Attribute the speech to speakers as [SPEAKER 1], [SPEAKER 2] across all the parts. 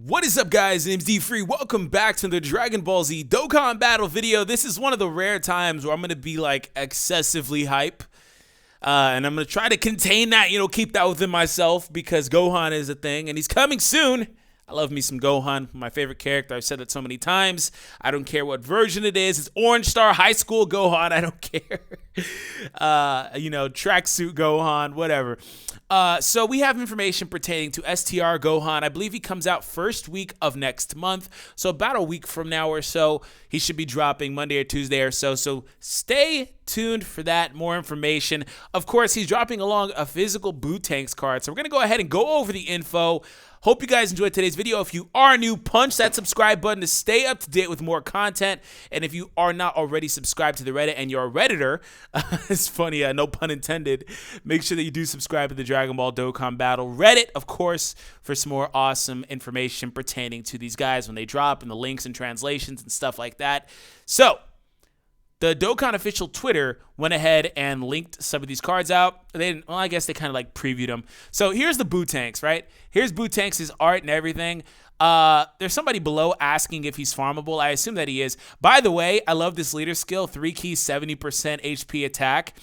[SPEAKER 1] What is up, guys? Name's D-Free. Welcome back to the Dragon Ball Z Dokkan Battle video. This is one of the rare times where I'm going to be like excessively hype. And I'm going to try to contain that, keep that within myself because Gohan is a thing and he's coming soon. I love me some Gohan, my favorite character. I've said it so many times. I don't care what version it is. It's Orange Star High School Gohan. I don't care. Tracksuit Gohan, whatever. So we have information pertaining to STR Gohan. I believe he comes out first week of next month. So about a week from now or so, he should be dropping Monday or Tuesday or so. So stay tuned for that. More information. Of course, he's dropping along a physical Buutenks card. So we're going to go ahead and go over the info. Hope you guys enjoyed today's video. If you are new, punch that subscribe button to stay up to date with more content. And if you are not already subscribed to the Reddit and you're a Redditor, it's funny, no pun intended, make sure that you do subscribe to the Dragon Ball Dokkan Battle Reddit, of course, for some more awesome information pertaining to these guys when they drop and the links and translations and stuff like that. So, the Dokkan official Twitter went ahead and linked some of these cards out. They didn't, well, I guess they kind of like previewed them. So here's the Buutenks, right? Here's Buutenks' art and everything. There's somebody below asking if he's farmable. I assume that he is. By the way, I love this leader skill, 3 keys, 70% HP attack.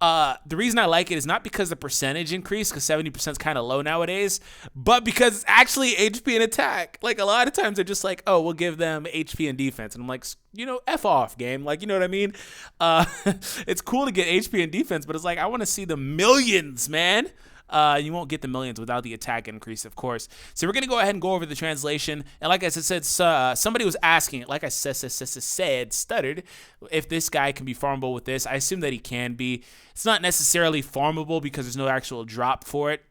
[SPEAKER 1] The reason I like it is not because the percentage increase, because 70% is kind of low nowadays, but because it's actually HP and attack. Like, a lot of times they're just like, oh, we'll give them HP and defense. And I'm like, F off, game. Like, you know what I mean? It's cool to get HP and defense, but it's like, I want to see the millions, man. You won't get the millions without the attack increase, of course. So we're going to go ahead and go over the translation. And like I said, somebody was asking it, like I said, stuttered, if this guy can be farmable with this. I assume that he can be. It's not necessarily farmable because there's no actual drop for it,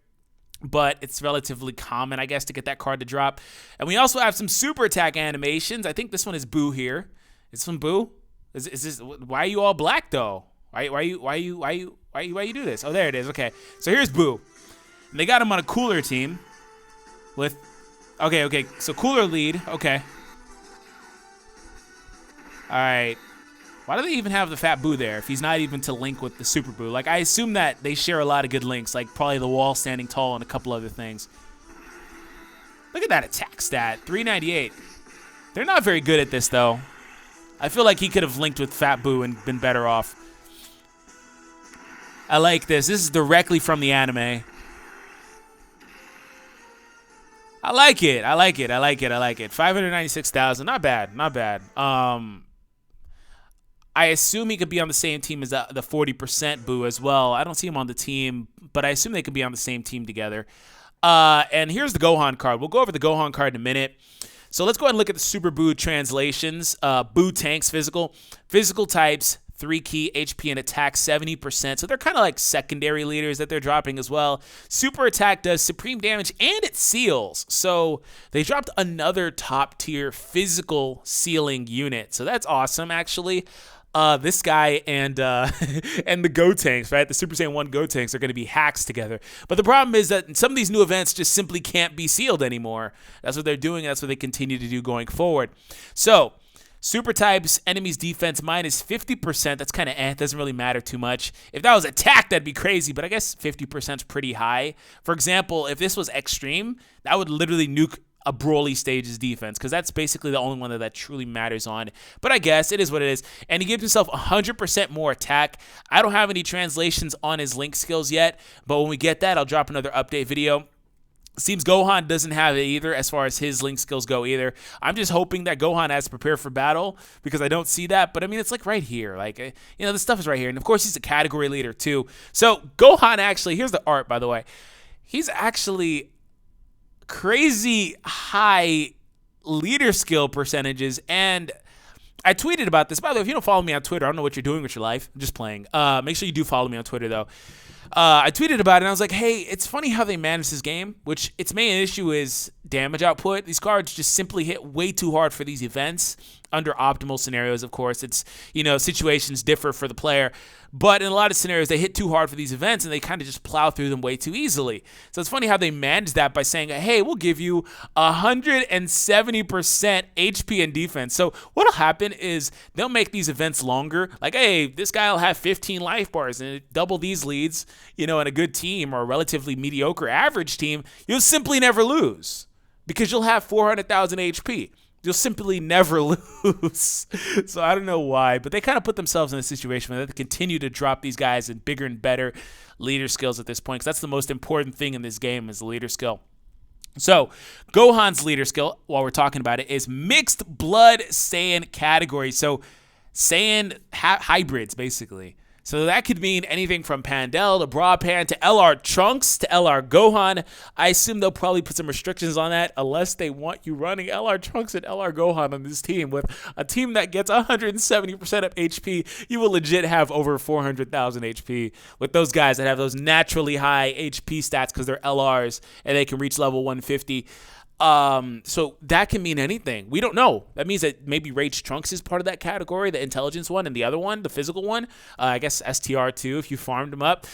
[SPEAKER 1] but it's relatively common, I guess, to get that card to drop. And we also have some super attack animations. I think this one is Boo here. Is this one Boo? Is this? Why are you all black though? Why you do this? Oh, there it is. Okay, so here's Boo. And they got him on a cooler team with, okay, so cooler lead, okay. All right, why do they even have the fat Boo there if he's not even to link with the super Boo? Like, I assume that they share a lot of good links, like probably the wall standing tall and a couple other things. Look at that attack stat, 398. They're not very good at this, though. I feel like he could have linked with fat Boo and been better off. I like this. This is directly from the anime. I like it. 596,000. Not bad. I assume he could be on the same team as the 40% Boo as well. I don't see him on the team, but I assume they could be on the same team together. And here's the Gohan card. We'll go over the Gohan card in a minute. So let's go ahead and look at the Super Boo translations. Buutenks physical types, 3 key, HP and attack 70%. So they're kind of like secondary leaders that they're dropping as well. Super attack does supreme damage and it seals. So they dropped another top tier physical sealing unit. So that's awesome, actually. This guy and and the Gotenks, right? The Super Saiyan 1 Gotenks are going to be hacks together. But the problem is that some of these new events just simply can't be sealed anymore. That's what they're doing. That's what they continue to do going forward. So, super types, enemies defense minus 50%. That's kind of doesn't really matter too much. If that was attack, that'd be crazy, but I guess 50% is pretty high. For example, if this was extreme, that would literally nuke a Broly stage's defense, because that's basically the only one that truly matters on. But I guess it is what it is. And he gives himself 100% more attack. I don't have any translations on his link skills yet, but when we get that, I'll drop another update video. Seems Gohan doesn't have it either as far as his link skills go either. I'm just hoping that Gohan has prepared for battle because I don't see that. But I mean, it's like right here. Like, this stuff is right here. And of course, he's a category leader too. So Gohan actually, here's the art, by the way. He's actually crazy high leader skill percentages. And I tweeted about this. By the way, if you don't follow me on Twitter, I don't know what you're doing with your life. I'm just playing. Make sure you do follow me on Twitter, though. I tweeted about it, and I was like, hey, it's funny how they manage this game, which its main issue is damage output. These cards just simply hit way too hard for these events. Under optimal scenarios, of course. It's, situations differ for the player. But in a lot of scenarios, they hit too hard for these events, and they kind of just plow through them way too easily. So it's funny how they manage that by saying, hey, we'll give you 170% HP and defense. So what'll happen is they'll make these events longer. Like, hey, this guy will have 15 life bars and double these leads, in a good team or a relatively mediocre average team, you'll simply never lose. because you'll have 400,000 HP. You'll simply never lose. So I don't know why, but they kind of put themselves in a situation where they have to continue to drop these guys in bigger and better leader skills at this point, because that's the most important thing in this game is the leader skill. So Gohan's leader skill, while we're talking about it, is mixed blood Saiyan category. So Saiyan hybrids, basically. So that could mean anything from Pandel to Broadpan to LR Trunks to LR Gohan. I assume they'll probably put some restrictions on that unless they want you running LR Trunks and LR Gohan on this team. With a team that gets 170% of HP, you will legit have over 400,000 HP with those guys that have those naturally high HP stats because they're LRs and they can reach level 150. So that can mean anything. We don't know. That means that maybe Rage Trunks is part of that category, the intelligence one, and the other one, the physical one, I guess STR too, if you farmed him up.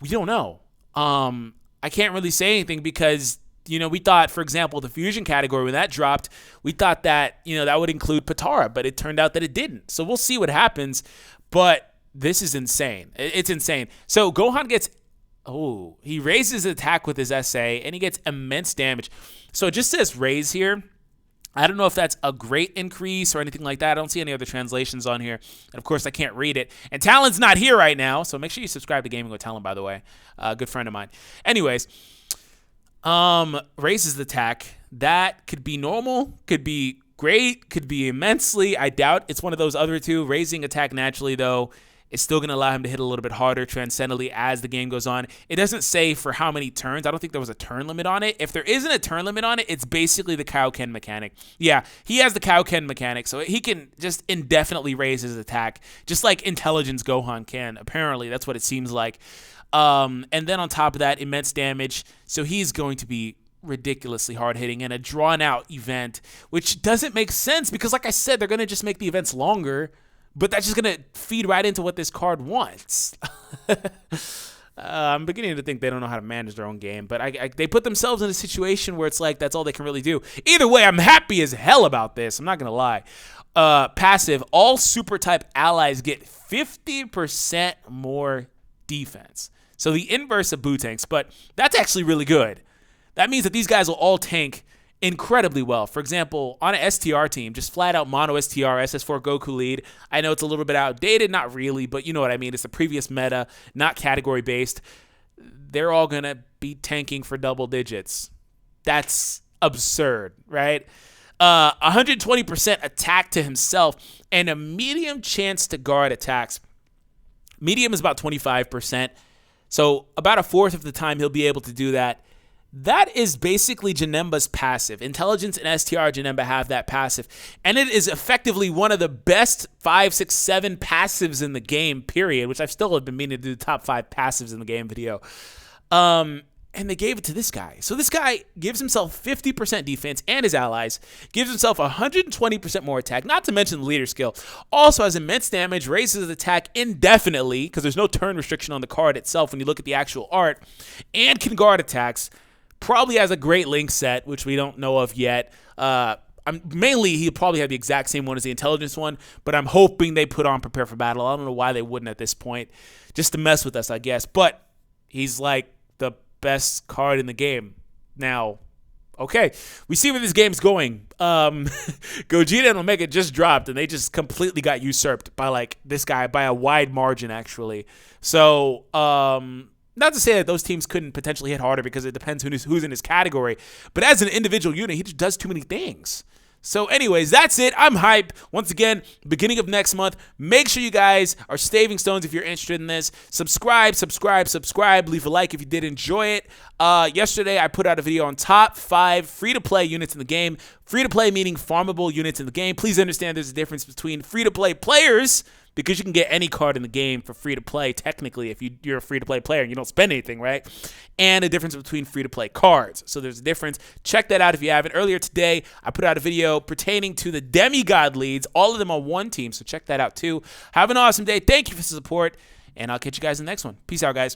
[SPEAKER 1] We don't know. I can't really say anything because, we thought, for example, the fusion category, when that dropped, we thought that, that would include Patara, but it turned out that it didn't. So we'll see what happens, but this is insane. It's insane. So Gohan gets, he raises his attack with his SA, and he gets immense damage. So it just says raise here. I don't know if that's a great increase or anything like that. I don't see any other translations on here. And, of course, I can't read it. And Talon's not here right now, so make sure you subscribe to Gaming with Talon, by the way. Good friend of mine. Anyways, raises the attack. That could be normal, could be great, could be immensely. I doubt it's one of those other two. Raising attack naturally, though, is still going to allow him to hit a little bit harder transcendently as the game goes on. It doesn't say for how many turns. I don't think there was a turn limit on it. If there isn't a turn limit on it, it's basically the Kaioken mechanic. Yeah, he has the Kaioken mechanic, so he can just indefinitely raise his attack, just like Intelligence Gohan can. Apparently, that's what it seems like. And then on top of that, immense damage. So he's going to be ridiculously hard-hitting in a drawn-out event, which doesn't make sense because, like I said, they're going to just make the events longer. But that's just going to feed right into what this card wants. I'm beginning to think they don't know how to manage their own game. But they put themselves in a situation where it's like that's all they can really do. Either way, I'm happy as hell about this. I'm not going to lie. Passive, all super type allies get 50% more defense. So the inverse of Buutenks. But that's actually really good. That means that these guys will all tank incredibly well. For example, on an STR team, just flat out mono STR, SS4 Goku lead. I know it's a little bit outdated, not really, but you know what I mean. It's the previous meta, not category based. They're all going to be tanking for double digits. That's absurd, right? 120% attack to himself and a medium chance to guard attacks. Medium is about 25%. So about a fourth of the time he'll be able to do that. That is basically Janemba's passive. Intelligence and STR Janemba have that passive. And it is effectively one of the best 5, 6, 7 passives in the game, period, which I've still been meaning to do the top 5 passives in the game video. And they gave it to this guy. So this guy gives himself 50% defense and his allies, gives himself 120% more attack, not to mention the leader skill. Also has immense damage, raises his attack indefinitely, because there's no turn restriction on the card itself when you look at the actual art, and can guard attacks. Probably has a great link set, which we don't know of yet. Mainly, he'll probably have the exact same one as the intelligence one, but I'm hoping they put on Prepare for Battle. I don't know why they wouldn't at this point, just to mess with us, I guess. But he's like the best card in the game. Now, okay, we see where this game's going. Gogeta and Omega just dropped, and they just completely got usurped by like this guy by a wide margin, actually. So, not to say that those teams couldn't potentially hit harder because it depends who's in his category. But as an individual unit, he just does too many things. So anyways, that's it. I'm hype. Once again, beginning of next month. Make sure you guys are staving stones if you're interested in this. Subscribe. Leave a like if you did enjoy it. Yesterday, I put out a video on top 5 free-to-play units in the game. Free-to-play meaning farmable units in the game. Please understand there's a difference between free-to-play players, because you can get any card in the game for free-to-play, technically, if you're a free-to-play player and you don't spend anything, right? And a difference between free-to-play cards. So there's a difference. Check that out if you haven't. Earlier today, I put out a video pertaining to the demigod leads, all of them on one team, so check that out too. Have an awesome day. Thank you for the support, and I'll catch you guys in the next one. Peace out, guys.